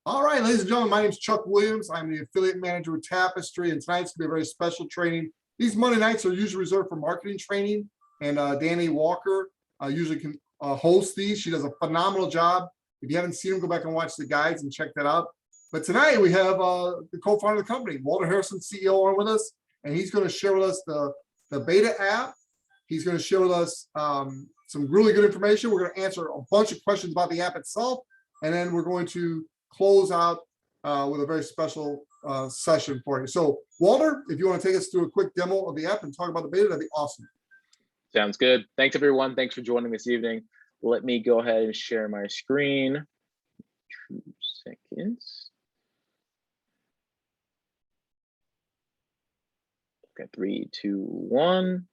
All right, ladies and gentlemen, my name is Chuck Williams. I'm the affiliate manager with Tapestry, and tonight's going to be a very special training. These Monday nights are usually reserved for marketing training, and Danny Walker usually can host these. She does a phenomenal job. If you haven't seen them, go back and watch the guides and check that out. But tonight we have the co-founder of the company, Walter Harrison, CEO, on with us, and he's going to share with us the beta app. He's going to share with us some really good information. We're going to answer a bunch of questions about the app itself, and then we're going to close out with a very special session for you. So Walter, if you want to take us through a quick demo of the app and talk about the beta, that'd be awesome. Sounds good. Thanks everyone. Thanks for joining this evening. Let me go ahead and share my screen. 2 seconds. Okay, 3, 2, 1.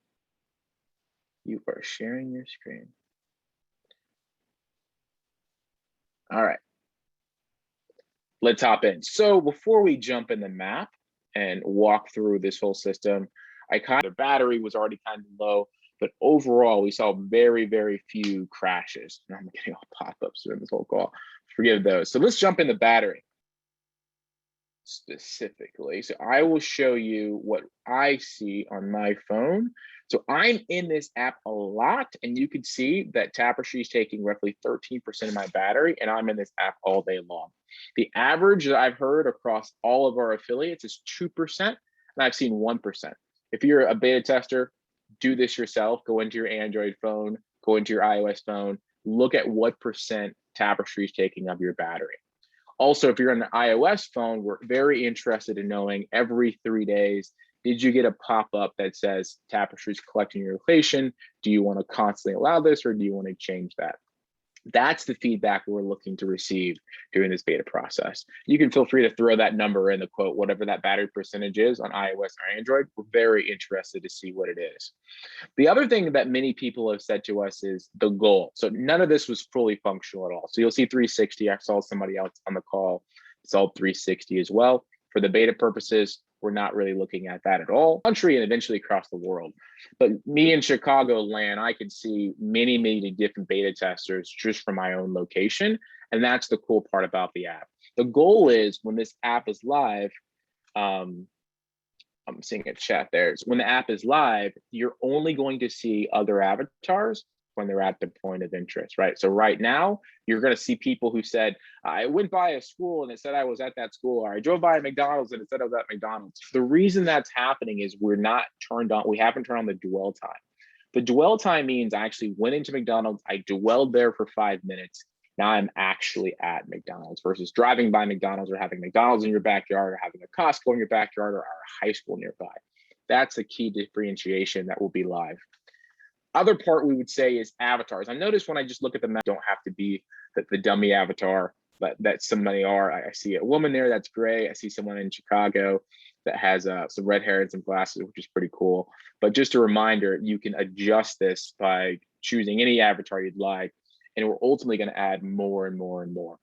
You are sharing your screen. All right. Let's hop in. So before we jump in the map and walk through this whole system, the battery was already kind of low, but overall we saw very, very few crashes. And I'm getting all pop-ups during this whole call. Forgive those. So let's jump in the battery specifically. So I will show you what I see on my phone. So I'm in this app a lot, and you can see that Tapestry is taking roughly 13% of my battery, and I'm in this app all day long. The average that I've heard across all of our affiliates is 2%, and I've seen 1%. If you're a beta tester, do this yourself. Go into your Android phone, go into your iOS phone, look at what percent Tapestry is taking of your battery. Also, if you're on an iOS phone, we're very interested in knowing every 3 days, did you get a pop-up that says Tapestry is collecting your location? Do you want to constantly allow this, or do you want to change that? That's the feedback we're looking to receive during this beta process. You can feel free to throw that number in the quote, whatever that battery percentage is on iOS or Android. We're very interested to see what it is. The other thing that many people have said to us is the goal. So none of this was fully functional at all. So you'll see 360. I saw somebody else on the call saw 360 as well. For the beta purposes, we're not really looking at that at all. Country and eventually across the world. But me in Chicago land, I can see many, many different beta testers just from my own location. And that's the cool part about the app. The goal is when this app is live, I'm seeing a chat there. So when the app is live, you're only going to see other avatars when they're at the point of interest, right? So right now, you're going to see people who said, I went by a school and it said I was at that school, or I drove by a McDonald's and it said I was at McDonald's. The reason that's happening is we haven't turned on the dwell time. The dwell time means I actually went into McDonald's, I dwelled there for 5 minutes. Now I'm actually at McDonald's versus driving by McDonald's or having McDonald's in your backyard or having a Costco in your backyard or our high school nearby. That's a key differentiation that will be live. Other part we would say is avatars. I notice when I just look at the map, don't have to be the dummy avatar that somebody are. I see a woman there, that's gray. I see someone in Chicago that has some red hair and some glasses, which is pretty cool. But just a reminder, you can adjust this by choosing any avatar you'd like, and we're ultimately going to add more and more and more.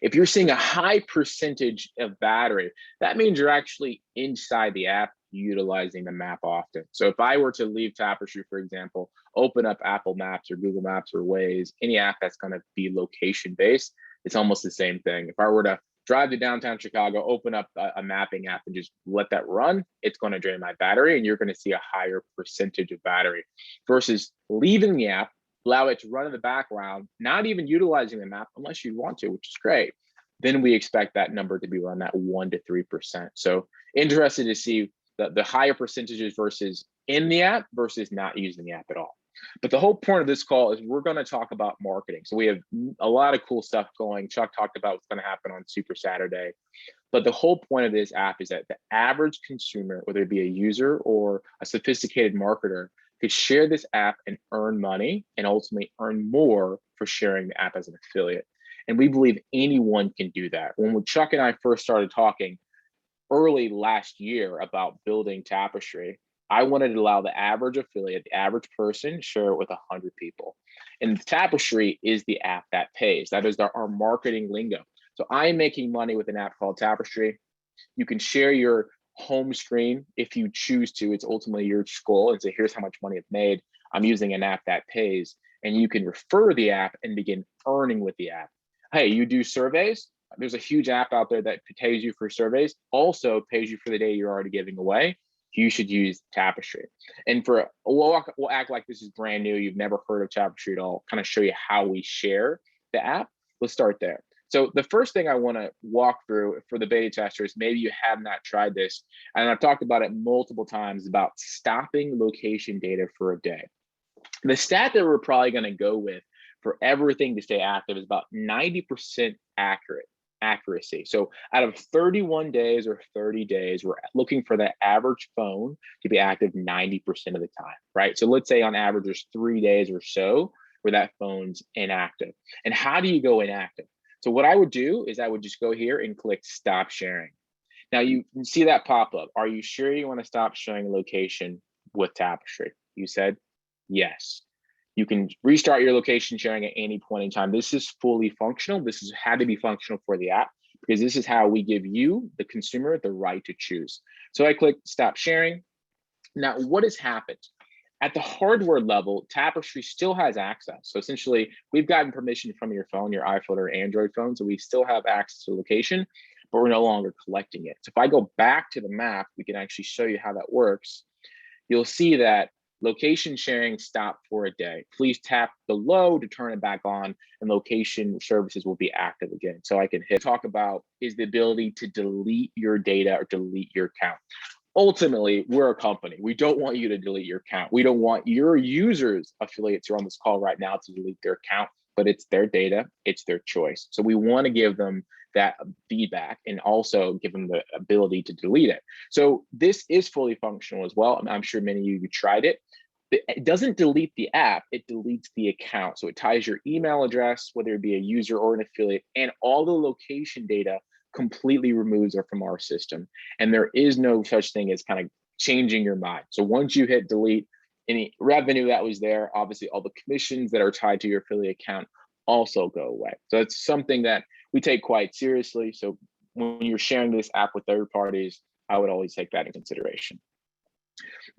If you're seeing a high percentage of battery, that means you're actually inside the app utilizing the map often. So if I were to leave Tapestry, for example, open up Apple Maps or Google Maps or Waze, any app that's going to be location based, it's almost the same thing. If I were to drive to downtown Chicago, open up a mapping app and just let that run, it's going to drain my battery, and you're going to see a higher percentage of battery versus leaving the app, allow it to run in the background, not even utilizing the map unless you want to, which is great. Then we expect that number to be around that 1 to 3%. So interested to see the higher percentages versus in the app versus not using the app at all. But the whole point of this call is we're going to talk about marketing. So we have a lot of cool stuff going. Chuck talked about what's going to happen on Super Saturday. But the whole point of this app is that the average consumer, whether it be a user or a sophisticated marketer, could share this app and earn money and ultimately earn more for sharing the app as an affiliate. And we believe anyone can do that. When Chuck and I first started talking early last year about building Tapestry, I wanted to allow the average affiliate, the average person, share it with 100 people. And Tapestry is the app that pays. That is our marketing lingo. So I'm making money with an app called Tapestry. You can share your home screen if you choose to. It's ultimately your goal and say, here's how much money it's made. I'm using an app that pays. And you can refer the app and begin earning with the app. Hey, you do surveys? there's a huge app out there that pays you for surveys, also pays you for the data you're already giving away. You should use Tapestry. And we'll act like this is brand new. You've never heard of Tapestry at all. Kind of show you how we share the app. Let's start there. So the first thing I want to walk through for the beta testers, maybe you have not tried this, and I've talked about it multiple times about stopping location data for a day. The stat that we're probably going to go with for everything to stay active is about 90% accuracy. So out of 31 days or 30 days, we're looking for the average phone to be active 90% of the time, right? So let's say on average, there's 3 days or so where that phone's inactive. And how do you go inactive? So what I would do is I would just go here and click stop sharing. Now you can see that pop up. Are you sure you want to stop showing location with Tapestry? You said yes. You can restart your location sharing at any point in time. This is fully functional. This has had to be functional for the app because this is how we give you, the consumer, the right to choose. So I click stop sharing. Now, what has happened? At the hardware level, Tapestry still has access. So essentially, we've gotten permission from your phone, your iPhone or Android phone, so we still have access to location, but we're no longer collecting it. So if I go back to the map, we can actually show you how that works. You'll see that location sharing stopped for a day. Please tap below to turn it back on, and location services will be active again. So I can talk about is the ability to delete your data or delete your account. Ultimately, we're a company. We don't want you to delete your account. We don't want your users, affiliates who are on this call right now, to delete their account, but it's their data, it's their choice. So we want to give them that feedback and also give them the ability to delete it. So this is fully functional as well. I'm sure many of you tried it. It doesn't delete the app, it deletes the account. So it ties your email address, whether it be a user or an affiliate, and all the location data completely removes it from our system. And there is no such thing as kind of changing your mind. So once you hit delete, any revenue that was there, obviously all the commissions that are tied to your affiliate account also go away. So it's something that we take quite seriously. So when you're sharing this app with third parties, I would always take that in consideration.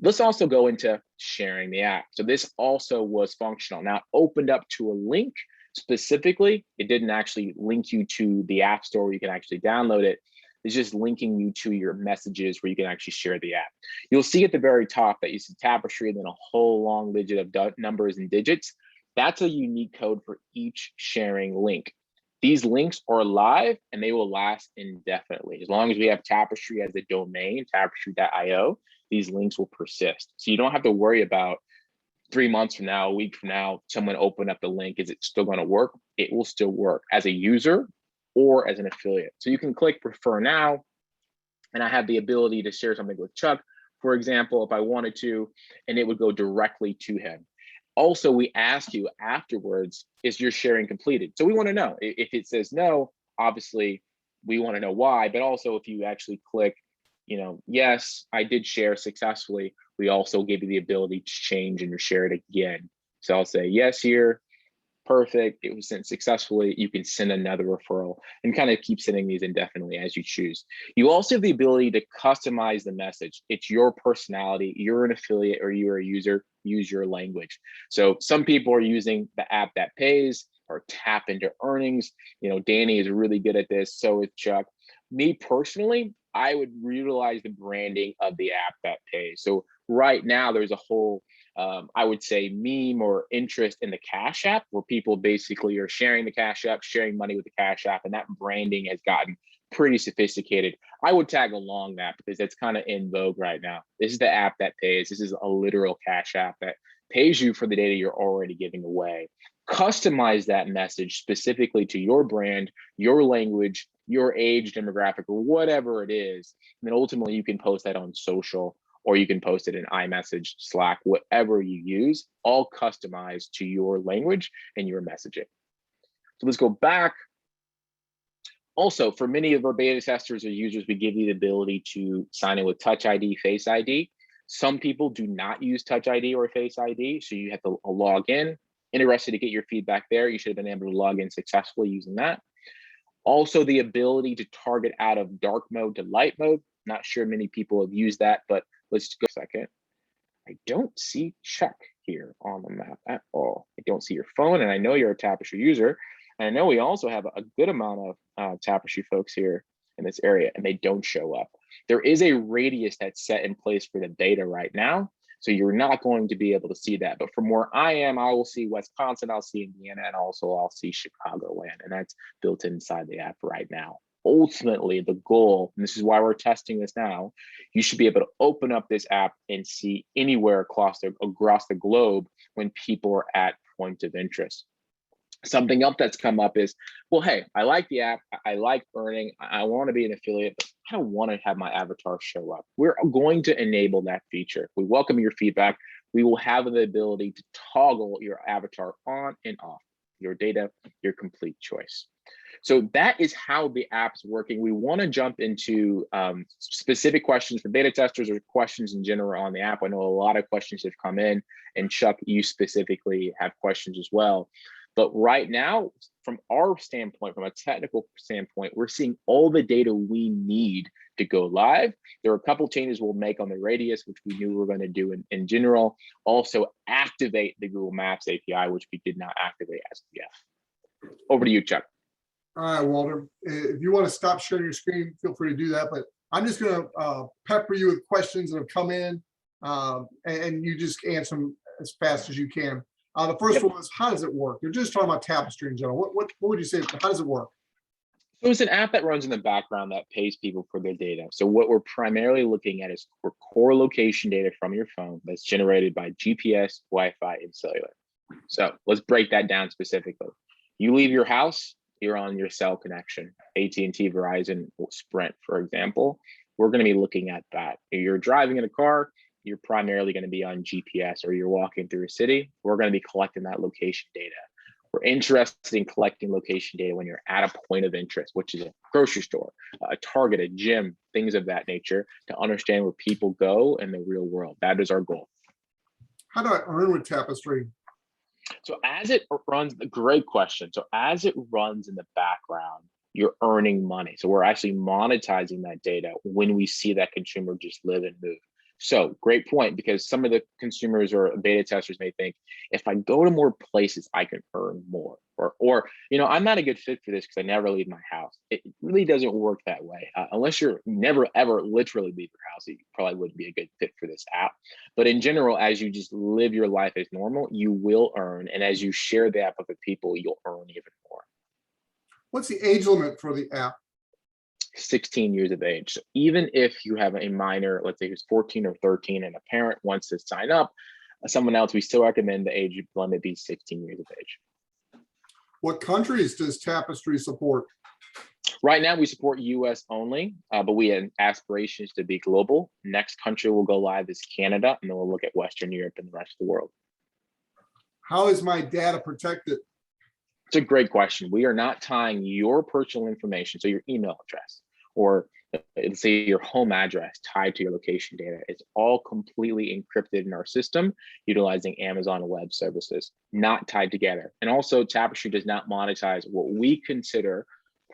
Let's also go into sharing the app. So this also was functional. Now it opened up to a link specifically. It didn't actually link you to the app store where you can actually download it. It's just linking you to your messages where you can actually share the app. You'll see at the very top that you see Tapestry and then a whole long digit of numbers and digits. That's a unique code for each sharing link. These links are live and they will last indefinitely. As long as we have Tapestry as a domain, tapestry.io, these links will persist. So you don't have to worry about 3 months from now, a week from now, someone open up the link. Is it still going to work? It will still work as a user or as an affiliate. So you can click refer now, and I have the ability to share something with Chuck, for example, if I wanted to, and it would go directly to him. Also, we ask you afterwards, is your sharing completed? So we want to know. If it says no, obviously we want to know why, but also if you actually click, yes, I did share successfully, we also give you the ability to change and share it again. So I'll say yes here, perfect, it was sent successfully. You can send another referral and kind of keep sending these indefinitely as you choose. You also have the ability to customize the message. It's your personality, you're an affiliate or you're a user, use your language. So some people are using the app that pays or tap into earnings. Danny is really good at this, so is Chuck. Me personally, I would utilize the branding of the app that pays. So right now there's a whole, I would say, meme or interest in the Cash App where people basically are sharing the Cash App, sharing money with the Cash App, and that branding has gotten pretty sophisticated. I would tag along that because it's kind of in vogue right now. This is the app that pays. This is a literal Cash App that pays you for the data you're already giving away. Customize that message specifically to your brand, your language, your age demographic, or whatever it is. And then ultimately you can post that on social, or you can post it in iMessage, Slack, whatever you use, all customized to your language and your messaging. So let's go back. Also, for many of our beta testers or users, we give you the ability to sign in with Touch ID, Face ID. Some people do not use Touch ID or Face ID, so you have to log in. Interested to get your feedback there. You should have been able to log in successfully using that. Also, the ability to target out of dark mode to light mode. Not sure many people have used that, but let's go a second. I don't see Chuck here on the map at all. I don't see your phone, and I know you're a Tapestry user. And I know we also have a good amount of Tapestry folks here in this area, and they don't show up. There is a radius that's set in place for the data right now, so you're not going to be able to see that. But from where I am, I will see Wisconsin, I'll see Indiana, and also I'll see Chicagoland, and that's built inside the app right now. Ultimately, the goal, and this is why we're testing this now, you should be able to open up this app and see anywhere across the globe when people are at point of interest. Something else that's come up is, well, hey, I like the app, I like earning, I want to be an affiliate, but I don't want to have my avatar show up. We're going to enable that feature. We welcome your feedback. We will have the ability to toggle your avatar on and off, your data, your complete choice. So that is how the app's working. We want to jump into specific questions for beta testers or questions in general on the app. I know a lot of questions have come in, and Chuck, you specifically have questions as well. But right now, from our standpoint, from a technical standpoint, we're seeing all the data we need to go live. There are a couple changes we'll make on the radius, which we knew we were going to do in general. Also activate the Google Maps API, which we did not activate as of yet. Over to you, Chuck. All right, Walter, if you want to stop sharing your screen, feel free to do that. But I'm just going to pepper you with questions that have come in, and you just answer them as fast as you can. The first one was, how does it work? You're just talking about Tapestry in general. What would you say? How does it work? So it's an app that runs in the background that pays people for their data. So what we're primarily looking at is core location data from your phone that's generated by GPS, Wi-Fi, and cellular. So let's break that down specifically. You leave your house, you're on your cell connection, AT&T, Verizon, Sprint, for example. We're going to be looking at that. If you're driving in a car, you're primarily going to be on GPS, or you're walking through a city. We're going to be collecting that location data. We're interested in collecting location data when you're at a point of interest, which is a grocery store, a Target, a gym, things of that nature, to understand where people go in the real world. That is our goal. How do I earn with Tapestry? So as it runs, great question. So as it runs in the background, you're earning money. So we're actually monetizing that data when we see that consumer just live and move. So great point, because some of the consumers or beta testers may think, if I go to more places, I can earn more. Or I'm not a good fit for this because I never leave my house. It really doesn't work that way. Unless you're never, ever literally leave your house, you probably wouldn't be a good fit for this app. But in general, as you just live your life as normal, you will earn. And as you share the app with the people, you'll earn even more. What's the age limit for the app? 16 years of age. So even if you have a minor, let's say who's 14 or 13, and a parent wants to sign up, someone else, we still recommend the age limit be 16 years of age. What countries does Tapestry support? Right now, we support US only, but we have aspirations to be global. Next country we'll go live is Canada, and then we'll look at Western Europe and the rest of the world. How is my data protected? It's a great question. We are not tying your personal information, so your email address, or let's say your home address, tied to your location data. It's all completely encrypted in our system, utilizing Amazon Web Services, not tied together. And also, Tapestry does not monetize what we consider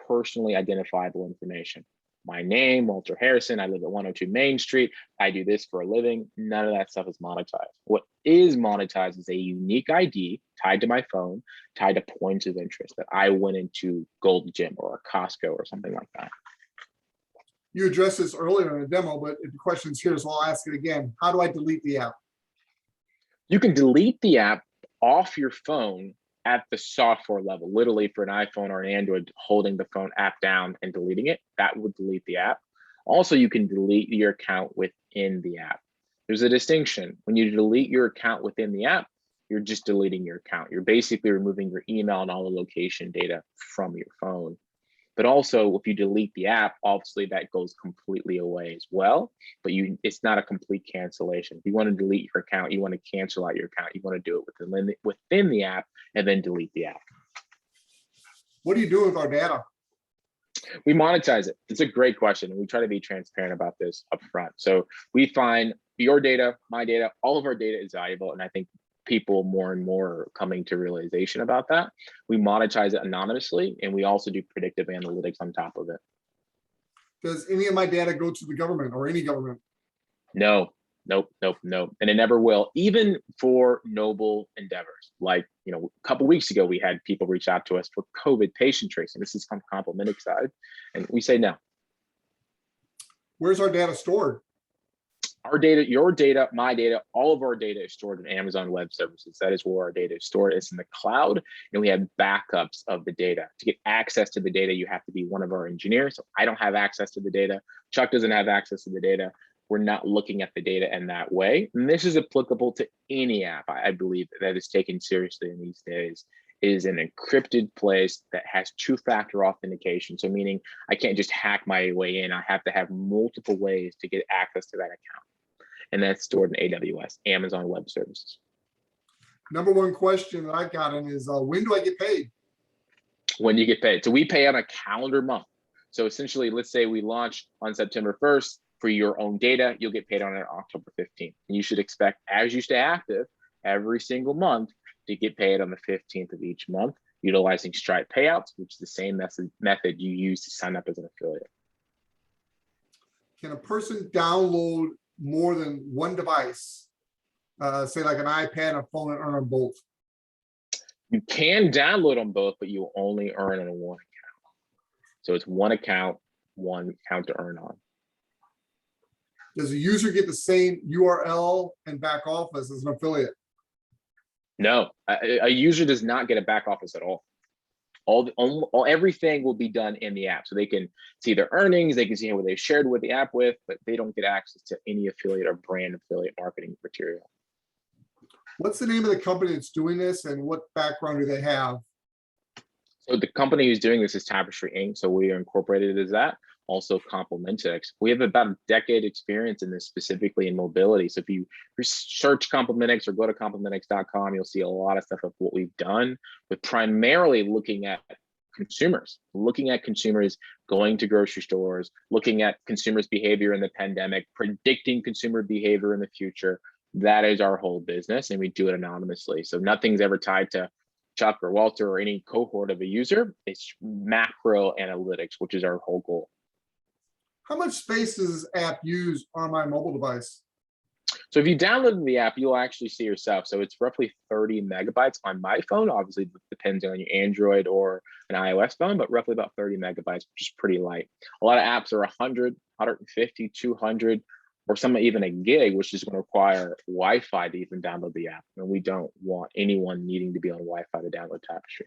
personally identifiable information. My name, Walter Harrison, I live at 102 Main Street, I do this for a living. None of that stuff is monetized. What is monetized is a unique ID tied to my phone, tied to points of interest that I went into Gold Gym or a Costco or something like that. You addressed this earlier in the demo, but if the question's here, so I'll ask it again. How do I delete the app? You can delete the app off your phone at the software level, literally for an iPhone or an Android, holding the phone app down and deleting it, that would delete the app. Also, you can delete your account within the app. There's a distinction. When you delete your account within the app, you're just deleting your account. You're basically removing your email and all the location data from your phone. But also, if you delete the app, obviously that goes completely away as well. But it's not a complete cancellation. If you want to delete your account, you want to cancel out your account, you want to do it within the app and then delete the app. What do you do with our data? We monetize it. It's a great question, and we try to be transparent about this up front. So we find your data, my data, all of our data is valuable, and I think people more and more are coming to realization about that. We monetize it anonymously, and we also do predictive analytics on top of it. Does any of my data go to the government or any government? No, Nope, nope, nope. And it never will, even for noble endeavors. Like, a couple weeks ago, we had people reach out to us for COVID patient tracing. This is complimenting side. And we say no. Where's our data stored? Our data, your data, my data, all of our data is stored in Amazon Web Services. That is where our data is stored. It's in the cloud, and we have backups of the data. To get access to the data, you have to be one of our engineers. So I don't have access to the data. Chuck doesn't have access to the data. We're not looking at the data in that way. And this is applicable to any app, I believe, that is taken seriously in these days. Is an encrypted place that has two-factor authentication. So meaning I can't just hack my way in. I have to have multiple ways to get access to that account. And that's stored in AWS, Amazon Web Services. Number one question that I got in is, when do I get paid? When you get paid. So we pay on a calendar month. So essentially, let's say we launch on September 1st for your own data, you'll get paid on it October 15th. And you should expect, as you stay active, every single month to get paid on the 15th of each month, utilizing Stripe payouts, which is the same method you use to sign up as an affiliate. Can a person download more than one device, say like an iPad and a phone, and earn on both? You can download on both, but you only earn on one account. So it's one account to earn on. Does a user get the same URL and back office as an affiliate? No, a user does not get a back office at all. Everything will be done in the app. So they can see their earnings, they can see what they shared with the app with, but they don't get access to any affiliate or brand affiliate marketing material. What's the name of the company that's doing this, and what background do they have? So the company who's doing this is Tapestry Inc. So we are incorporated as that. Also Complimentix. We have about a decade experience in this, specifically in mobility. So if you search Complimentix or go to complimentix.com, you'll see a lot of stuff of what we've done, with primarily looking at consumers going to grocery stores, looking at consumers' behavior in the pandemic, predicting consumer behavior in the future. That is our whole business, and we do it anonymously. So nothing's ever tied to Chuck or Walter or any cohort of a user. It's macro analytics, which is our whole goal. How much space does this app use on my mobile device? So if you download the app, you'll actually see yourself. So it's roughly 30 megabytes on my phone. Obviously, it depends on your Android or an iOS phone, but roughly about 30 megabytes, which is pretty light. A lot of apps are 100, 150, 200, or some even a gig, which is going to require Wi-Fi to even download the app. And we don't want anyone needing to be on Wi-Fi to download Tapestry.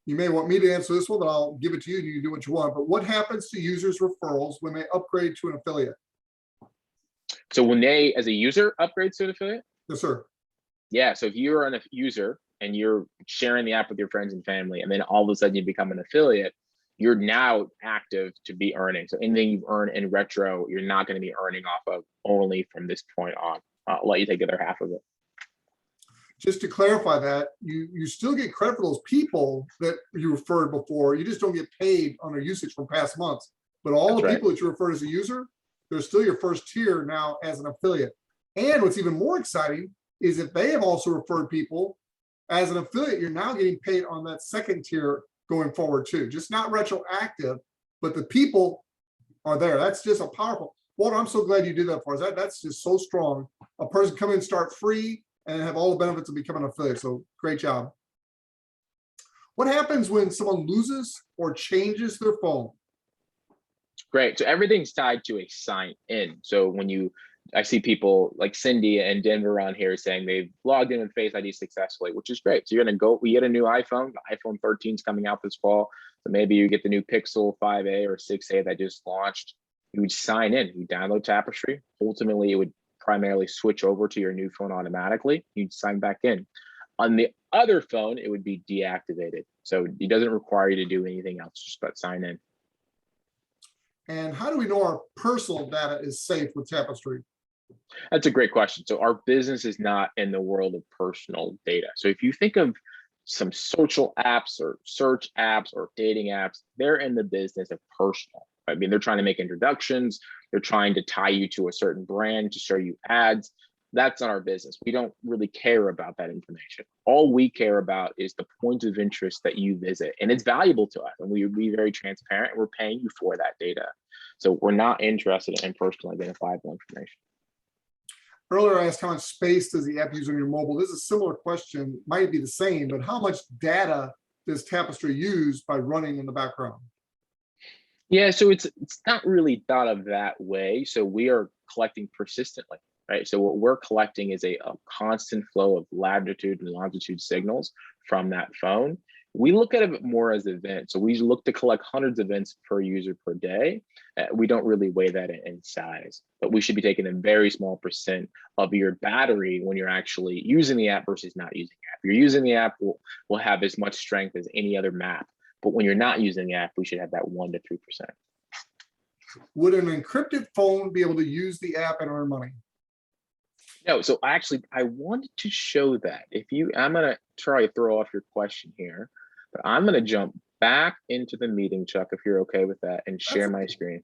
You may want me to answer this one, but I'll give it to you. You can do what you want. But what happens to users' referrals when they upgrade to an affiliate? So when they, as a user, upgrade to an affiliate? Yes, sir. Yeah, so if you're a user and you're sharing the app with your friends and family, and then all of a sudden you become an affiliate, you're now active to be earning. So anything you earn in retro, you're not going to be earning off of only from this point on. I'll let you take the other half of it. Just to clarify that, you still get credit for those people that you referred before. You just don't get paid on their usage from past months. But all the people that you referred as a user, they're still your first tier now as an affiliate. And what's even more exciting is if they have also referred people as an affiliate, you're now getting paid on that second tier going forward too. Just not retroactive, but the people are there. That's just a powerful. Walter, I'm so glad you did that for us. That's just so strong. A person come in and start free and have all the benefits of becoming an affiliate. So great job. What happens when someone loses or changes their phone? Great. So everything's tied to a sign in. So when I see people like Cindy and Denver on here saying they've logged in with Face ID successfully, which is great. So you're going to we get a new iPhone. The iPhone 13 is coming out this fall. So maybe you get the new Pixel 5a or 6a that just launched. You would sign in, you download Tapestry. Ultimately, it would primarily switch over to your new phone automatically. You'd sign back in. On the other phone, it would be deactivated. So it doesn't require you to do anything else, just but sign in. And how do we know our personal data is safe with Tapestry? That's a great question. So our business is not in the world of personal data. So if you think of some social apps or search apps or dating apps, they're in the business of personal. I mean, they're trying to make introductions. They're trying to tie you to a certain brand to show you ads. That's not our business. We don't really care about that information. All we care about is the point of interest that you visit, and it's valuable to us. And we would be very transparent. We're paying you for that data. So we're not interested in personal identifiable information. Earlier I asked how much space does the app use on your mobile? This is a similar question, might be the same, but how much data does Tapestry use by running in the background? Yeah, so it's not really thought of that way. So we are collecting persistently, right? So what we're collecting is a constant flow of latitude and longitude signals from that phone. We look at it more as events. So we look to collect hundreds of events per user per day. We don't really weigh that in size, but we should be taking a very small percent of your battery when you're actually using the app versus not using the app. If you're using the app, will have as much strength as any other map. But when you're not using the app, we should have that 1 to 3%. Would an encrypted phone be able to use the app and earn money? No, so actually, I wanted to show that. I'm gonna try to throw off your question here, but I'm gonna jump back into the meeting, Chuck, if you're okay with that, and share my screen.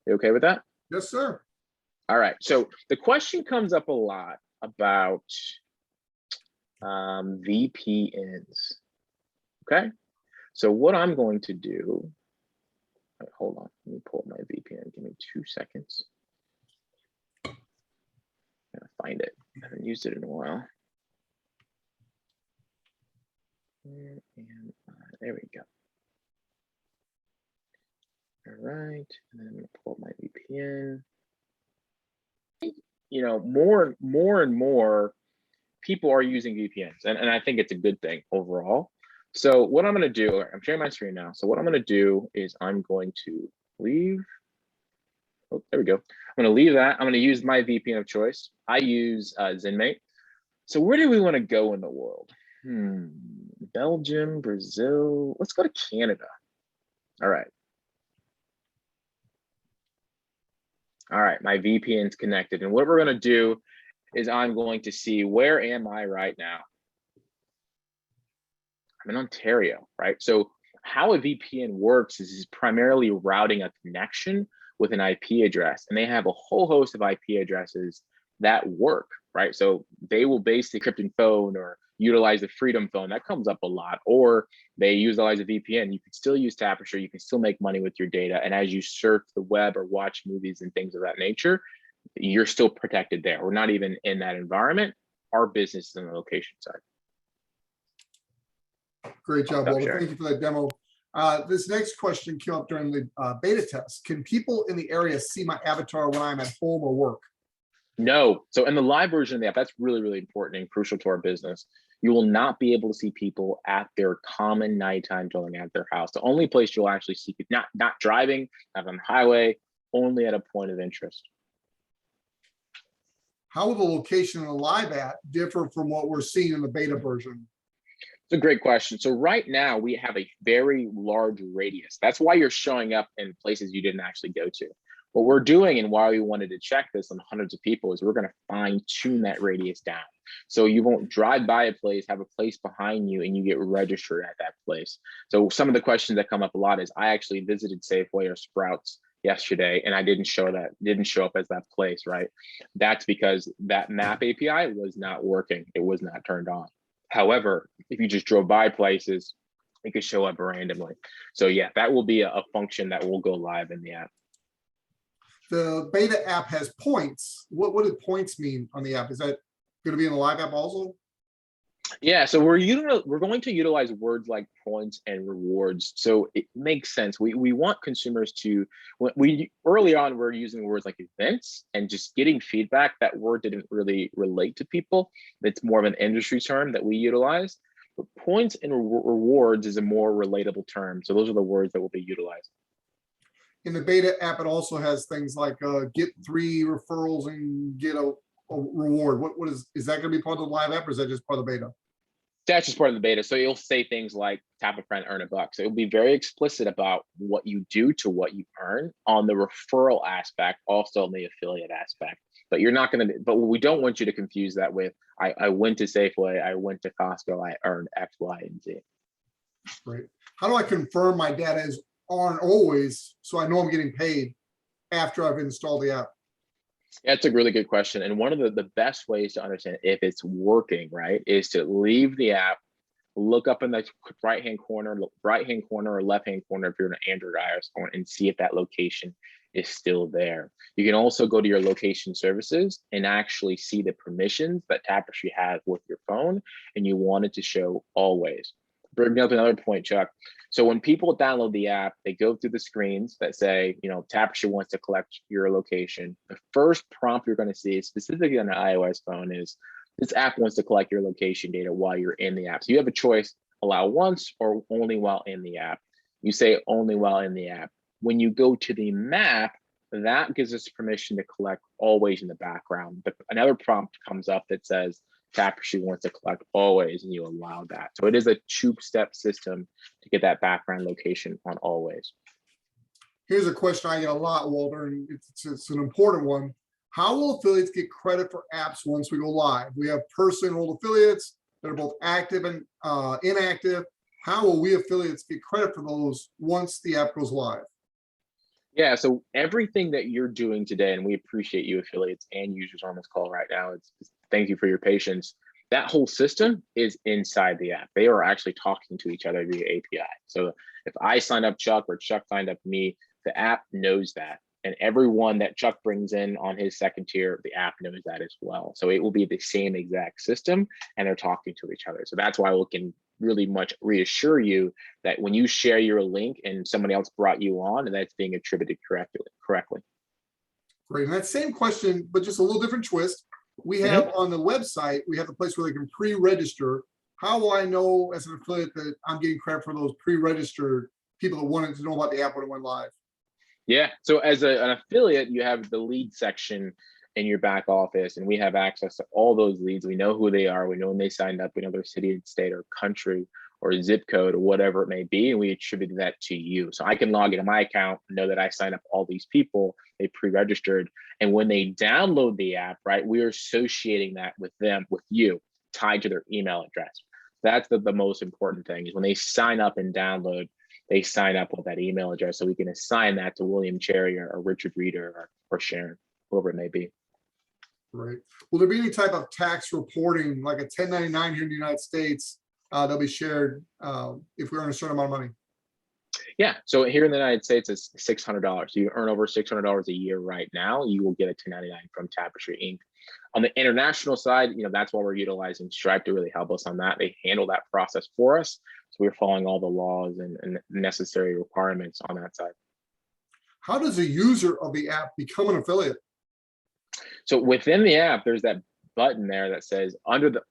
You okay with that? Yes, sir. All right. So the question comes up a lot about VPNs. Okay. So what I'm going to do, hold on, let me pull up my VPN. Give me 2 seconds. I'm gonna find it. I haven't used it in a while. And there we go. All right, and then I'm gonna pull up my VPN. You know, more and more people are using VPNs, and I think it's a good thing overall. So what I'm gonna do, I'm sharing my screen now. So what I'm gonna do is I'm going to leave. Oh, there we go. I'm gonna leave that. I'm gonna use my VPN of choice. I use ZenMate. So where do we want to go in the world? Belgium, Brazil. Let's go to Canada. All right. All right, my VPN's connected. And what we're gonna do is I'm going to see, where am I right now? I'm in Ontario, right? So how a VPN works is primarily routing a connection with an IP address, and they have a whole host of IP addresses that work, right? So they will base the encrypted phone or utilize the Freedom phone. That comes up a lot. Or they utilize a VPN. You can still use Tapestry. You can still make money with your data. And as you surf the web or watch movies and things of that nature, you're still protected there. We're not even in that environment. Our business is on the location side. Great job, Walter. Thank you for that demo. This next question came up during the beta test. Can people in the area see my avatar when I'm at home or work? No. So in the live version of the app, that's really, really important and crucial to our business. You will not be able to see people at their common nighttime dwelling at their house. The only place you'll actually see people, not driving, not on the highway, only at a point of interest. How will the location in the live app differ from what we're seeing in the beta version? It's a great question. So right now we have a very large radius. That's why you're showing up in places you didn't actually go to. What we're doing, and why we wanted to check this on hundreds of people, is we're going to fine tune that radius down. So you won't drive by a place, have a place behind you, and you get registered at that place. So some of the questions that come up a lot is, I actually visited Safeway or Sprouts yesterday, and I didn't show up as that place, right? That's because that map API was not working. It was not turned on. However, if you just drove by places, it could show up randomly. So yeah, that will be a function that will go live in the app. The beta app has points. What do points mean on the app? Is that going to be in the live app also? Yeah, so we're going to utilize words like points and rewards. So it makes sense. We want consumers to, early on, we're using words like events and just getting feedback. That word didn't really relate to people. It's more of an industry term that we utilize. But points and rewards is a more relatable term. So those are the words that will be utilized. In the beta app, it also has things like get 3 referrals and get a reward. What is that going to be part of the live app, or is that just part of the beta? That's just part of the beta. So you'll say things like tap a friend, earn $1. So it'll be very explicit about what you do to what you earn on the referral aspect, also on the affiliate aspect. But you're not going to, but we don't want you to confuse that with, I went to Safeway, I went to Costco, I earned X, Y, and Z. Great. How do I confirm my data is on always, so I know I'm getting paid after I've installed the app? That's a really good question. And one of the best ways to understand if it's working, right, is to leave the app, look up in the right-hand corner or left-hand corner if you're an Android or iOS phone, and see if that location is still there. You can also go to your location services and actually see the permissions that Tapestry has with your phone, and you want it to show always. Bring up another point, Chuck. So when people download the app, they go through the screens that say, Tapestry wants to collect your location. The first prompt you're going to see, specifically on an iOS phone, is this app wants to collect your location data while you're in the app. So you have a choice, allow once or only while in the app. You say only while in the app. When you go to the map, that gives us permission to collect always in the background. But another prompt comes up that says, Tapestry wants to collect always, and you allow that. So it is a two-step system to get that background location on always. Here's a question I get a lot, Walter, and it's an important one. How will affiliates get credit for apps once we go live? We have personal affiliates that are both active and inactive. How will we affiliates get credit for those once the app goes live? Yeah, so everything that you're doing today, and we appreciate you affiliates and users on this call right now, thank you for your patience. That whole system is inside the app. They are actually talking to each other via API. So if I sign up Chuck or Chuck signed up me, the app knows that. And everyone that Chuck brings in on his second tier, the app knows that as well. So it will be the same exact system, and they're talking to each other. So that's why we can really much reassure you that when you share your link and somebody else brought you on, and that's being attributed correctly. Great. And that same question, but just a little different twist. We have on the website, we have a place where they can pre-register. How will I know as an affiliate that I'm getting credit for those pre-registered people that wanted to know about the app when it went live? Yeah, so as an affiliate, you have the lead section in your back office, and we have access to all those leads. We know who they are. We know when they signed up. We know their city and state or country or zip code or whatever it may be, and we attribute that to you. So I can log into my account and know that I signed up all these people, they pre-registered, and when they download the app, right, we are associating that with them, with you, tied to their email address. That's the most important thing, is when they sign up and download, they sign up with that email address, so we can assign that to William Cherry or Richard Reeder or Sharon, whoever it may be. Right. Will there be any type of tax reporting, like a 1099 here in the United States, that'll be shared if we earn a certain amount of money? Yeah. So here in the United States, it's $600. You earn over $600 a year right now, you will get a 1099 from Tapestry Inc. On the international side, that's why we're utilizing Stripe to really help us on that. They handle that process for us. So we're following all the laws and necessary requirements on that side. How does a user of the app become an affiliate? So within the app, there's that button there that says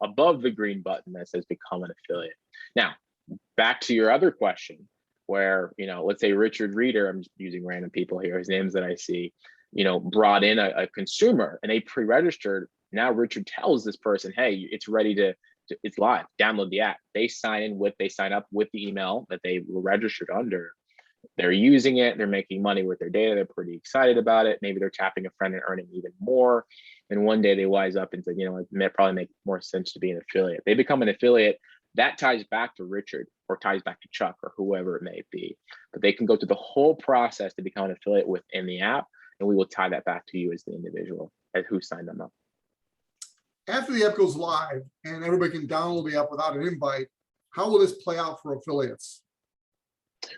above the green button that says become an affiliate. Now, back to your other question, where, let's say Richard Reeder, I'm just using random people here, his names that I see, brought in a consumer and they pre-registered. Now Richard tells this person, hey, it's ready it's live, download the app. They sign up with the email that they were registered under. They're using it, they're making money with their data, they're pretty excited about it. Maybe they're tapping a friend and earning even more. And one day they wise up and said, it probably make more sense to be an affiliate. They become an affiliate. That ties back to Richard or ties back to Chuck or whoever it may be. But they can go through the whole process to become an affiliate within the app, and we will tie that back to you as the individual as who signed them up. After the app goes live and everybody can download the app without an invite, how will this play out for affiliates?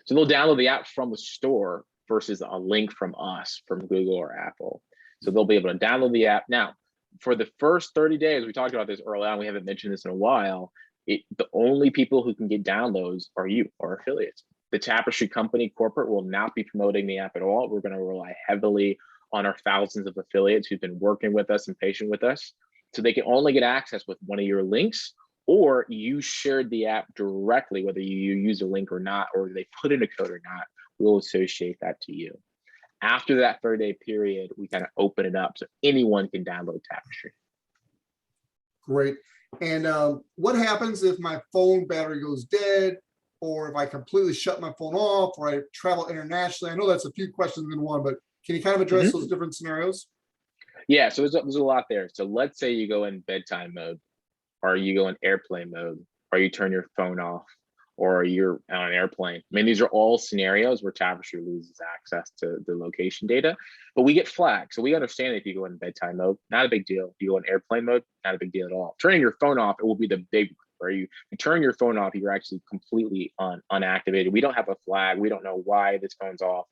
So they'll download the app from the store versus a link from us, from Google or Apple. So they'll be able to download the app. Now, for the first 30 days, we talked about this early on, we haven't mentioned this in a while, the only people who can get downloads are you, our affiliates. The Tapestry company corporate will not be promoting the app at all. We're going to rely heavily on our thousands of affiliates who've been working with us and patient with us. So they can only get access with one of your links, or you shared the app directly, whether you use a link or not, or they put in a code or not, we'll associate that to you. After that 30-day period, we kind of open it up so anyone can download Tapestry. Great. And what happens if my phone battery goes dead, or if I completely shut my phone off, or I travel internationally? I know that's a few questions in one, but can you kind of address those different scenarios? Yeah, so there's a lot there. So let's say you go in bedtime mode, or you go in airplane mode, or you turn your phone off, or you're on an airplane. I mean, these are all scenarios where Tapestry loses access to the location data, but we get flagged. So we understand if you go in bedtime mode, not a big deal. If you go in airplane mode, not a big deal at all. Turning your phone off, it will be the big one, where you turn your phone off, you're actually completely unactivated. We don't have a flag. We don't know why this phone's off.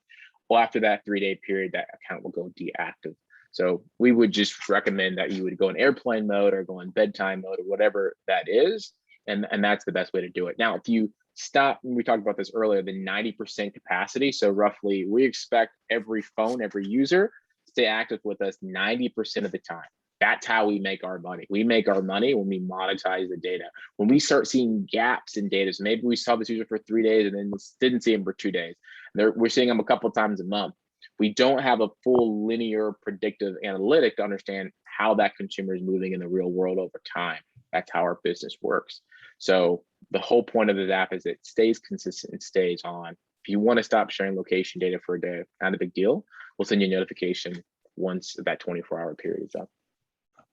Well, after that 3-day period, that account will go deactive. So we would just recommend that you would go in airplane mode or go in bedtime mode or whatever that is. And that's the best way to do it. Now, if you stop, we talked about this earlier, the 90% capacity. So roughly we expect every phone, every user stay active with us 90% of the time. That's how we make our money. We make our money when we monetize the data. When we start seeing gaps in data, so maybe we saw this user for 3 days and then didn't see him for 2 days. We're seeing them a couple of times a month. We don't have a full linear predictive analytic to understand how that consumer is moving in the real world over time. That's how our business works. So the whole point of this app is it stays consistent and stays on. If you want to stop sharing location data for a day, not a big deal. We'll send you a notification once that 24-hour period is up.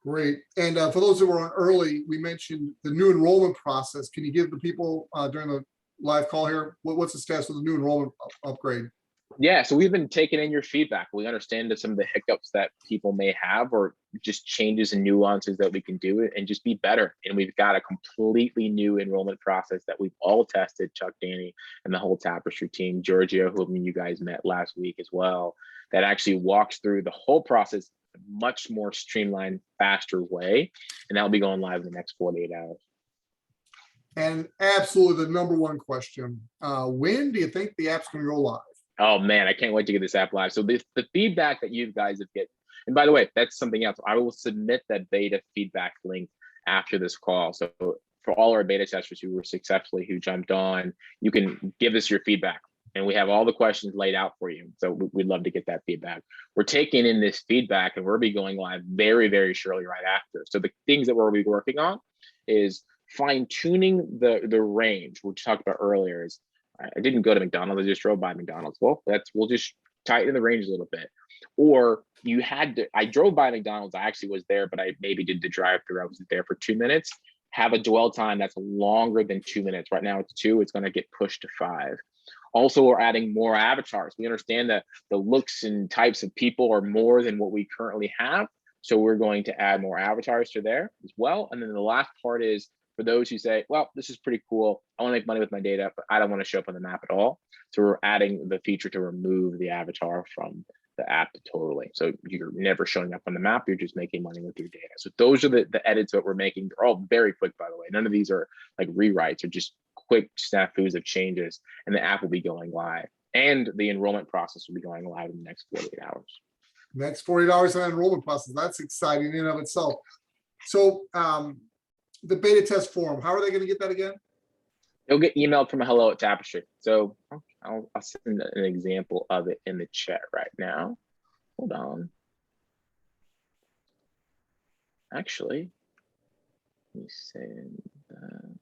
Great. And for those who were on early, we mentioned the new enrollment process. Can you give the people during the live call here, what's the status of the new enrollment upgrade? Yeah, so we've been taking in your feedback. We understand that some of the hiccups that people may have or just changes and nuances that we can do and just be better. And we've got a completely new enrollment process that we've all tested, Chuck, Danny, and the whole Tapestry team, Giorgio, whom you guys met last week as well, that actually walks through the whole process in a much more streamlined, faster way. And that'll be going live in the next 48 hours. And absolutely the number one question, when do you think the app's going to go live? Oh man, I can't wait to get this app live. So the feedback that you guys have get, and by the way, that's something else. I will submit that beta feedback link after this call. So for all our beta testers who jumped on, you can give us your feedback. And we have all the questions laid out for you. So we'd love to get that feedback. We're taking in this feedback and we'll be going live very, very shortly right after. So the things that we'll be working on is fine tuning the range, which we talked about earlier. Is I didn't go to McDonald's, I just drove by McDonald's. Well, we'll just tighten the range a little bit. Or I drove by McDonald's, I actually was there, but I maybe did the drive-through, I was there for 2 minutes. Have a dwell time that's longer than 2 minutes. Right now it's 2, it's gonna get pushed to 5. Also, we're adding more avatars. We understand that the looks and types of people are more than what we currently have. So we're going to add more avatars to there as well. And then the last part is, for those who say, well, this is pretty cool, I want to make money with my data, but I don't want to show up on the map at all. So we're adding the feature to remove the avatar from the app totally. So you're never showing up on the map, you're just making money with your data. So those are the edits that we're making. They're all very quick, by the way. None of these are like rewrites or just quick snafus of changes, and the app will be going live. And the enrollment process will be going live in the next 48 hours. Next 48 hours on enrollment process. That's exciting in and of itself. So the beta test forum, how are they going to get that again? It'll get emailed from a hello at Tapestry. So I'll send an example of it in the chat right now. Hold on. Actually, let me send that.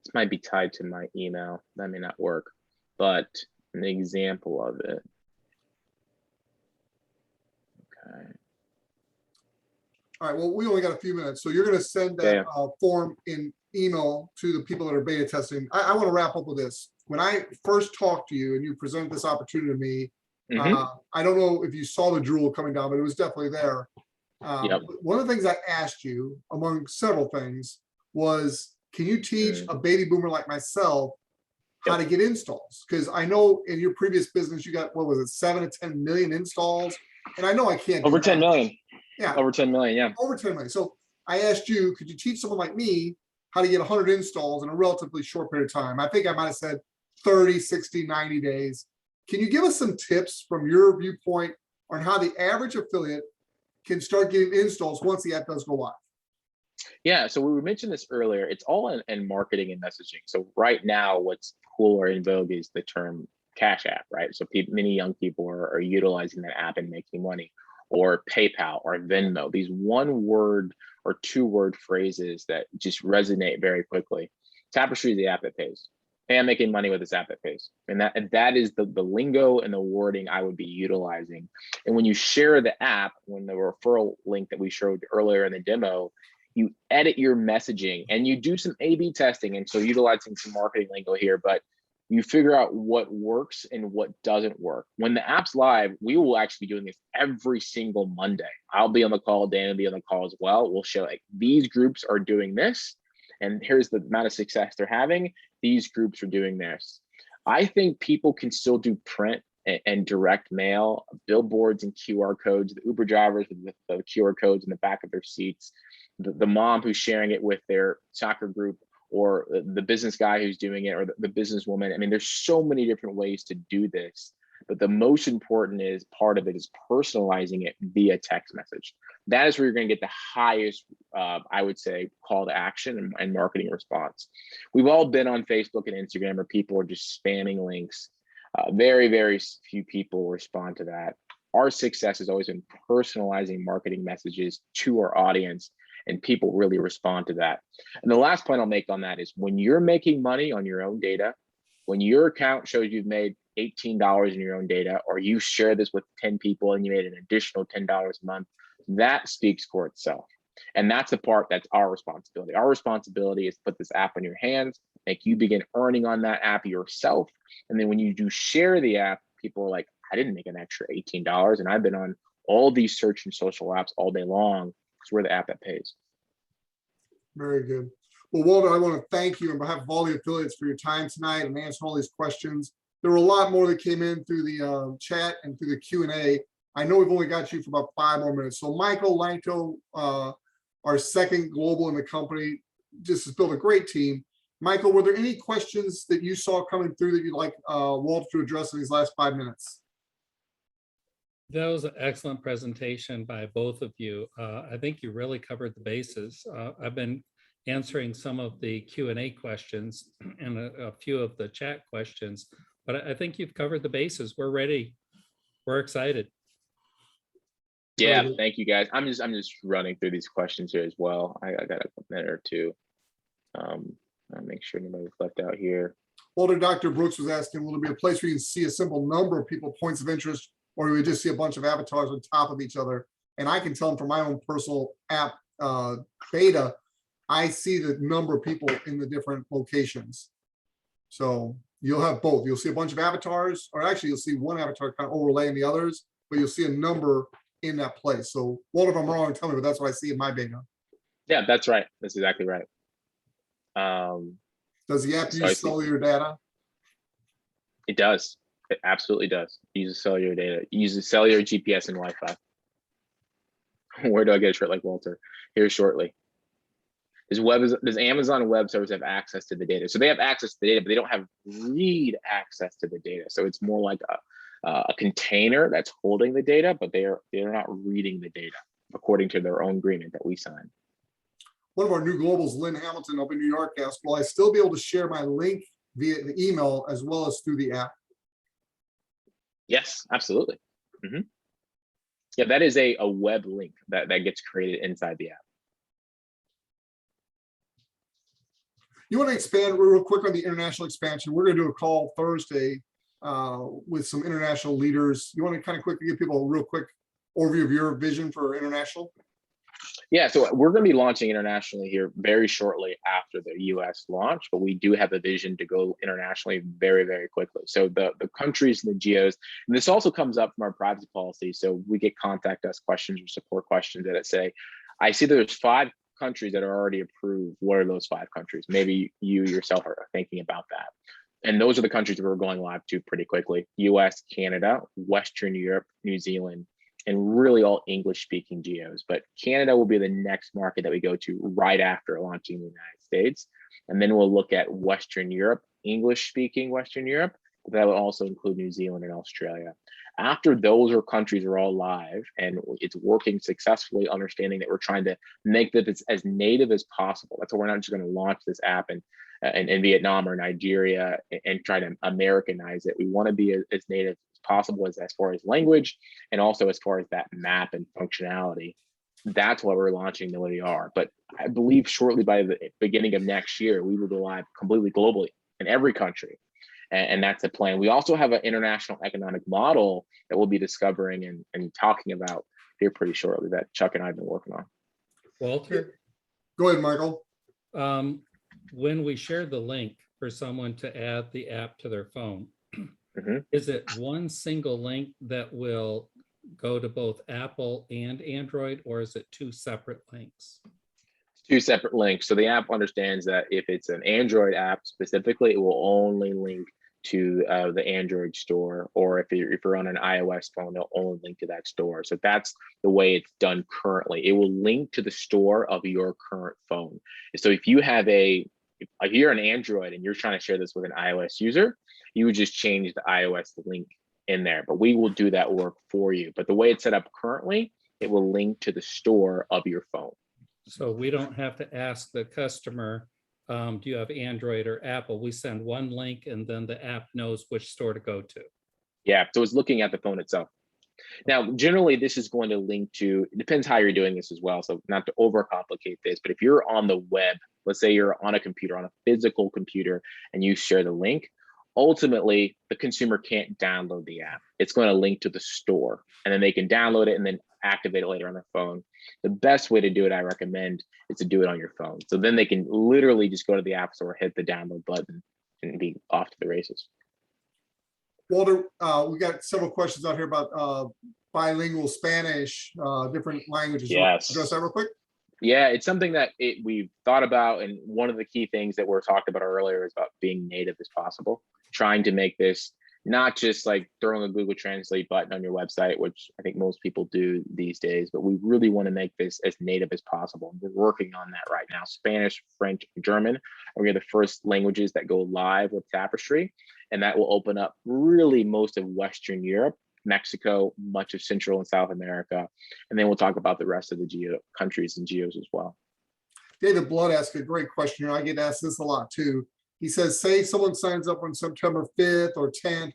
This might be tied to my email. That may not work, but an example of it. Okay. All right, well, we only got a few minutes. So you're going to send that form in email to the people that are beta testing. I want to wrap up with this. When I first talked to you and you presented this opportunity to me, I don't know if you saw the drool coming down, but it was definitely there. One of the things I asked you, among several things, was, can you teach a baby boomer like myself how to get installs? Because I know in your previous business, you got, what was it, 7 to 10 million installs? And I know I can't. Over 10 million. Yeah. Over 10 million, yeah. Over 10 million. So I asked you, could you teach someone like me how to get 100 installs in a relatively short period of time? I think I might have said 30, 60, 90 days. Can you give us some tips from your viewpoint on how the average affiliate can start getting installs once the app does go live? Yeah, so we mentioned this earlier. It's all in marketing and messaging. So right now, what's cool or in vogue is the term Cash App, right? So many young people are utilizing that app and making money, or PayPal or Venmo, these 1-word or 2-word phrases that just resonate very quickly. Tapestry is the app that pays. Hey, I'm making money with this app that pays. And that is the lingo and the wording I would be utilizing. And when you share the app, when the referral link that we showed earlier in the demo, you edit your messaging and you do some A/B testing. And so utilizing some marketing lingo here, but you figure out what works and what doesn't work. When the app's live, we will actually be doing this every single Monday. I'll be on the call, Dan will be on the call as well. We'll show like these groups are doing this, and here's the amount of success they're having. These groups are doing this. I think people can still do print and direct mail, billboards and QR codes, the Uber drivers with the QR codes in the back of their seats, the mom who's sharing it with their soccer group, or the business guy who's doing it, or the businesswoman. I mean, there's so many different ways to do this, but the most important part of it is personalizing it via text message. That is where you're going to get the highest, I would say, call to action and marketing response. We've all been on Facebook and Instagram where people are just spamming links. Very, very few people respond to that. Our success has always been personalizing marketing messages to our audience, and people really respond to that. And the last point I'll make on that is when you're making money on your own data, when your account shows you've made $18 in your own data, or you share this with 10 people and you made an additional $10 a month, that speaks for itself. And that's the part that's our responsibility. Our responsibility is to put this app in your hands, make you begin earning on that app yourself. And then when you do share the app, people are like, I didn't make an extra $18, and I've been on all these search and social apps all day long, because we're the app that pays. Very good. Well, Walter, I want to thank you on behalf of all the affiliates for your time tonight and answering all these questions. There were a lot more that came in through the chat and through the Q&A. I know we've only got you for about 5 more minutes. So Michael Lanto, our second global in the company, just has built a great team. Michael, were there any questions that you saw coming through that you'd like Walter to address in these last 5 minutes? That was an excellent presentation by both of you. I think you really covered the bases. I've been answering some of the Q&A questions and a few of the chat questions, but I think you've covered the bases. We're ready. We're excited. Yeah, thank you guys. I'm just running through these questions here as well. I got a minute or two. I'll make sure nobody's left out here. Walter, Dr. Brooks was asking, will there be a place where you can see a simple number of people, points of interest, or do we just see a bunch of avatars on top of each other? And I can tell them from my own personal app beta, I see the number of people in the different locations. So you'll have both. You'll see a bunch of avatars, or actually you'll see one avatar kind of overlaying the others, but you'll see a number in that place. So Walter, if I'm wrong, tell me, but that's what I see in my beta. Yeah, that's right. That's exactly right. Does the app use cellular data? It does. It absolutely does. It uses cellular data. It uses cellular GPS and Wi-Fi. Where do I get a shirt like Walter? Here shortly. Does Amazon Web Service have access to the data? So they have access to the data, but they don't have read access to the data. So it's more like a container that's holding the data, but they're not reading the data according to their own agreement that we signed. One of our new globals, Lynn Hamilton up in New York, asked, will I still be able to share my link via the email as well as through the app? Yes, absolutely. Yeah, that is a web link that gets created inside the app. You want to expand real quick on the international expansion? We're going to do a call Thursday with some international leaders. You want to kind of quickly give people a real quick overview of your vision for international? Yeah, so we're going to be launching internationally here very shortly after the US launch, but we do have a vision to go internationally very, very quickly. So the countries and the geos, and this also comes up from our privacy policy. So we get contact us questions or support questions that say, I see there's 5 countries that are already approved. What are those 5 countries? Maybe you yourself are thinking about that. And those are the countries that we're going live to pretty quickly. US, Canada, Western Europe, New Zealand, and really all English speaking geos. But Canada will be the next market that we go to right after launching the United States. And then we'll look at Western Europe, English speaking Western Europe, but that will also include New Zealand and Australia. After those countries are all live and it's working successfully, understanding that we're trying to make that it's as native as possible. That's why we're not just going to launch this app in Vietnam or Nigeria and try to Americanize it. We want to be as native as possible as far as language and also as far as that map and functionality. That's why we're launching the way we are. But I believe shortly by the beginning of next year, we will go live completely globally in every country. And that's the plan. We also have an international economic model that we'll be discovering and talking about here pretty shortly that Chuck and I have been working on. Walter? Go ahead, Michael. When we share the link for someone to add the app to their phone, is it one single link that will go to both Apple and Android, or is it 2 separate links? 2 separate links. So the app understands that if it's an Android app specifically, it will only link to the Android store, or if you're on an iOS phone, it'll only link to that store. So that's the way it's done currently. It will link to the store of your current phone. So if you have if you're an Android and you're trying to share this with an iOS user, you would just change the iOS link in there, but we will do that work for you. But the way it's set up currently, it will link to the store of your phone. So we don't have to ask the customer, do you have Android or Apple? We send one link and then the app knows which store to go to. Yeah, so it's looking at the phone itself. Now, generally, this is going to link to, it depends how you're doing this as well. So not to overcomplicate this, but if you're on the web, let's say you're on a computer, on a physical computer, and you share the link, ultimately, the consumer can't download the app. It's going to link to the store, and then they can download it and then activate it later on their phone. The best way to do it, I recommend, is to do it on your phone. So then they can literally just go to the app store, hit the download button, and be off to the races. Walter, we got several questions out here about bilingual Spanish, different languages. Yes. Address that real quick. Yeah, it's something that we've thought about, and one of the key things that were talked about earlier is about being native as possible, trying to make this not just like throwing a Google Translate button on your website, which I think most people do these days, but we really want to make this as native as possible. We're working on that right now. Spanish, French, German are the first languages that go live with Tapestry, and that will open up really most of Western Europe, Mexico, much of Central and South America, and then we'll talk about the rest of the countries and geos as well. David Blood asked a great question here. I get asked this a lot too. He says, say someone signs up on September 5th or 10th,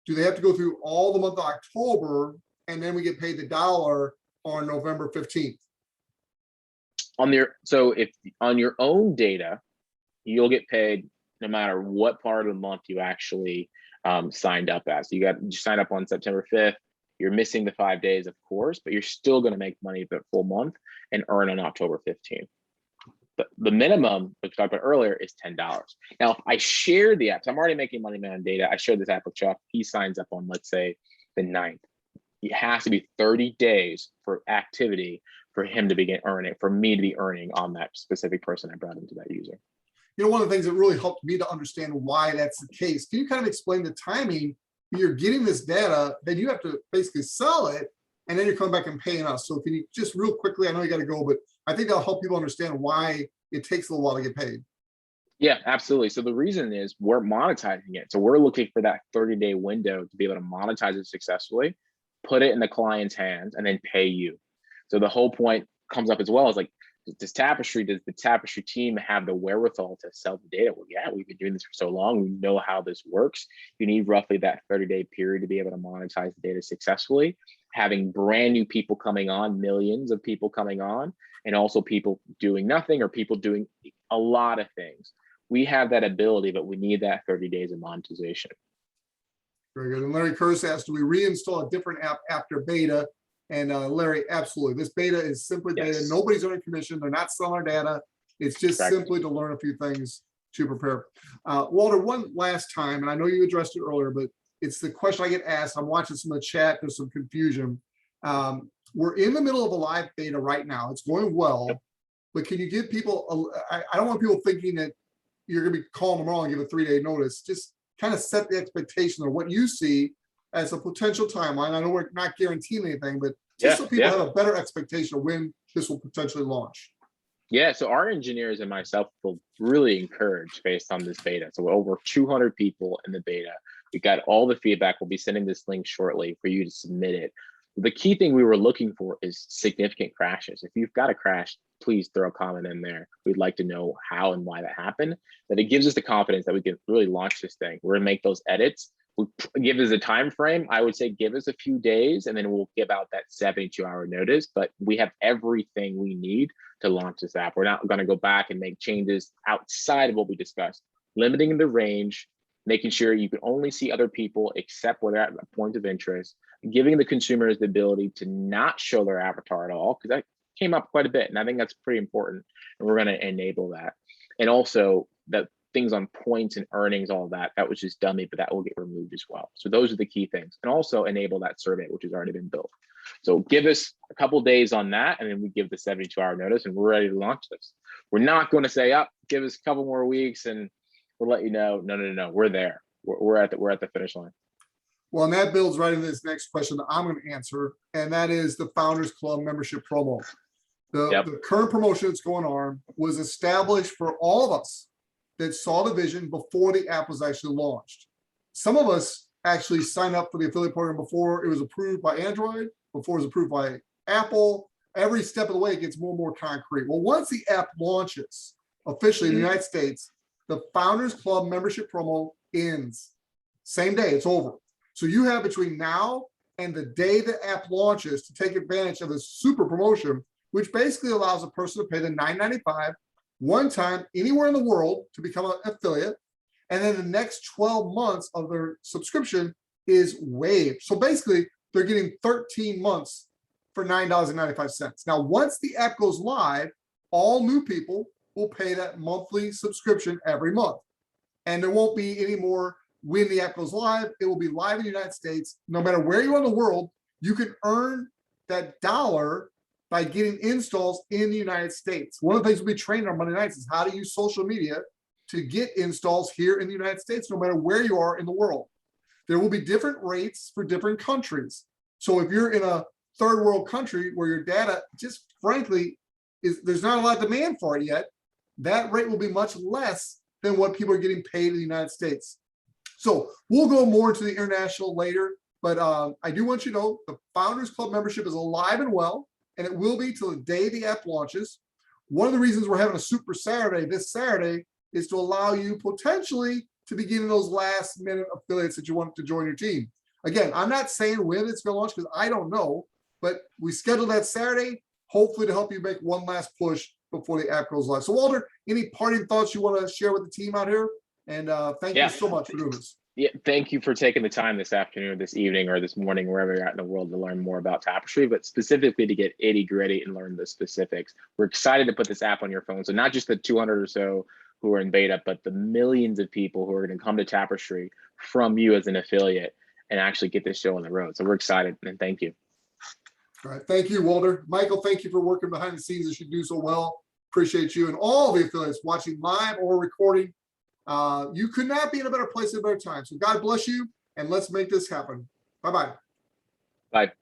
do they have to go through all the month of October and then we get paid the dollar on November 15th? So if on your own data, you'll get paid no matter what part of the month you actually signed up as. You signed up on September 5th, you're missing the 5 days, of course, but you're still going to make money for a full month and earn on October 15th. The minimum, which I talked about earlier, is $10. Now, if I share the app, so I'm already making money on data. I share this app with Chuck. He signs up on, let's say, the 9th. It has to be 30 days for activity for him to begin earning, for me to be earning on that specific person I brought into that user. You know, one of the things that really helped me to understand why that's the case, can you kind of explain the timing? You're getting this data, then you have to basically sell it, and then you're coming back and paying us. So can you just real quickly, I know you got to go, but I think that'll help people understand why it takes a little while to get paid. Yeah, absolutely. So the reason is we're monetizing it. So we're looking for that 30-day window to be able to monetize it successfully, put it in the client's hands, and then pay you. So the whole point comes up as well is like, does the Tapestry team have the wherewithal to sell the data? Well, yeah, we've been doing this for so long. We know how this works. You need roughly that 30-day period to be able to monetize the data successfully, having brand new people coming on, millions of people coming on, and also people doing nothing or people doing a lot of things. We have that ability, but we need that 30 days of monetization. Very good. And Larry Curse asked, do we reinstall a different app after beta? And Larry, absolutely. This beta is simply beta. Yes. Nobody's earning commission. They're not selling our data. It's just Correct. simply to learn a few things to prepare. Walter, one last time, and I know you addressed it earlier, but it's the question I get asked. I'm watching some of the chat. There's some confusion. We're in the middle of a live beta right now. It's going well, but can you give people, I don't want people thinking that you're going to be calling them all and give a 3-day notice. Just kind of set the expectation of what you see as a potential timeline. I know we're not guaranteeing anything, but just so people have a better expectation of when this will potentially launch. Yeah, so our engineers and myself feel really encouraged based on this beta. So we're over 200 people in the beta. We got all the feedback. We'll be sending this link shortly for you to submit it. The key thing we were looking for is significant crashes. If you've got a crash, please throw a comment in there. We'd like to know how and why that happened. But it gives us the confidence that we can really launch this thing. We're gonna make those edits. We'll give us a time frame. I would say give us a few days, and then we'll give out that 72-hour notice. But we have everything we need to launch this app. We're not gonna go back and make changes outside of what we discussed. Limiting the range, making sure you can only see other people except where they're at a point of interest, giving the consumers the ability to not show their avatar at all, because that came up quite a bit, and I think that's pretty important, and we're going to enable that. And also that things on points and earnings, all of that was just dummy, but that will get removed as well. So those are the key things. And also enable that survey, which has already been built. So give us a couple days on that, and then we give the 72-hour notice, and we're ready to launch this. We're not going to say, give us a couple more weeks and we'll let you know. No, we're there. we're at the finish line. Well, and that builds right into this next question that I'm going to answer, and that is the Founders Club membership promo. The current promotion that's going on was established for all of us that saw the vision before the app was actually launched. Some of us actually signed up for the affiliate program before it was approved by Android, before it was approved by Apple. Every step of the way, it gets more and more concrete. Well, once the app launches officially in the United States, the Founders Club membership promo ends. Same day, it's over. So you have between now and the day the app launches to take advantage of this super promotion, which basically allows a person to pay the $9.95 one time anywhere in the world to become an affiliate. And then the next 12 months of their subscription is waived. So basically, they're getting 13 months for $9.95. Now, once the app goes live, all new people will pay that monthly subscription every month. And there won't be any more when the app goes live. It will be live in the United States. No matter where you are in the world, you can earn that dollar by getting installs in the United States. One of the things we'll be training on Monday nights is how to use social media to get installs here in the United States, no matter where you are in the world. There will be different rates for different countries. So if you're in a third world country where your data just frankly there's not a lot of demand for it yet, that rate will be much less than what people are getting paid in the United States. So we'll go more into the international later, but I do want you to know the Founders Club membership is alive and well, and it will be till the day the app launches. One of the reasons we're having a Super Saturday this Saturday is to allow you potentially to be getting those last minute affiliates that you want to join your team. Again, I'm not saying when it's going to launch because I don't know, but we scheduled that Saturday, hopefully to help you make one last push before the app goes live. So Walter, any parting thoughts you want to share with the team out here? And thank you so much for doing this. Yeah, thank you for taking the time this afternoon, this evening, or this morning, wherever you're at in the world, to learn more about Tapestry, but specifically to get itty-gritty and learn the specifics. We're excited to put this app on your phone. So not just the 200 or so who are in beta, but the millions of people who are going to come to Tapestry from you as an affiliate and actually get this show on the road. So we're excited, and thank you. All right, thank you, Walter. Michael, thank you for working behind the scenes as you do so well. Appreciate you and all the affiliates watching live or recording. You could not be in a better place at a better time. So God bless you, and let's make this happen. Bye-bye. Bye.